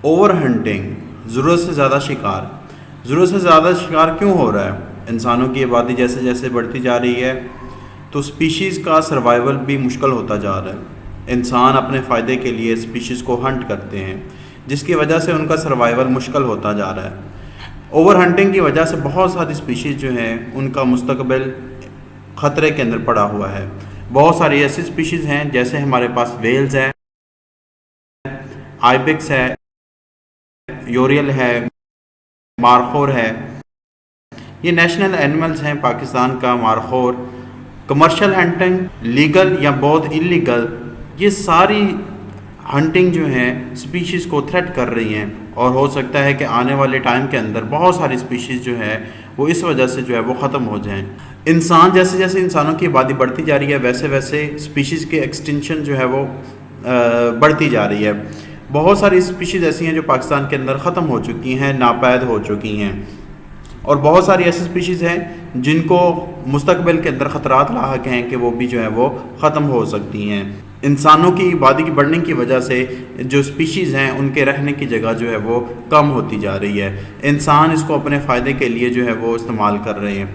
Over hunting, ضرورت سے زیادہ شکار۔ ضرورت سے زیادہ شکار کیوں ہو رہا ہے؟ انسانوں کی آبادی جیسے جیسے بڑھتی جا رہی ہے تو سپیشیز کا سروائیول بھی مشکل ہوتا جا رہا ہے۔ انسان اپنے فائدے کے لیے سپیشیز کو ہنٹ کرتے ہیں، جس کی وجہ سے ان کا سروائیول مشکل ہوتا جا رہا ہے۔ اوور ہنٹنگ کی وجہ سے بہت ساری سپیشیز جو ہیں ان کا مستقبل خطرے کے اندر پڑا ہوا ہے۔ بہت ساری ایسی سپیشیز ہیں جیسے ہمارے پاس ویلز ہے، آئیبکس ہے، یوریل ہے، مارخور ہے۔ یہ نیشنل اینیملز ہیں پاکستان کا۔ مارخور کمرشل ہنٹنگ، لیگل یا بہت انلیگل، یہ ساری ہنٹنگ جو ہیں سپیشیز کو تھریٹ کر رہی ہیں، اور ہو سکتا ہے کہ آنے والے ٹائم کے اندر بہت ساری سپیشیز جو ہے وہ اس وجہ سے جو ہے وہ ختم ہو جائیں۔ انسان جیسے جیسے انسانوں کی آبادی بڑھتی جا رہی ہے ویسے ویسے سپیشیز کے ایکسٹینشن جو ہے وہ بڑھتی جا رہی ہے۔ بہت ساری سپیشیز ایسی ہیں جو پاکستان کے اندر ختم ہو چکی ہیں، ناپید ہو چکی ہیں، اور بہت ساری ایسی سپیشیز ہیں جن کو مستقبل کے اندر خطرات لاحق ہیں کہ وہ بھی جو ہے وہ ختم ہو سکتی ہیں۔ انسانوں کی آبادی کی بڑھنے کی وجہ سے جو سپیشیز ہیں ان کے رہنے کی جگہ جو ہے وہ کم ہوتی جا رہی ہے۔ انسان اس کو اپنے فائدے کے لیے جو ہے وہ استعمال کر رہے ہیں۔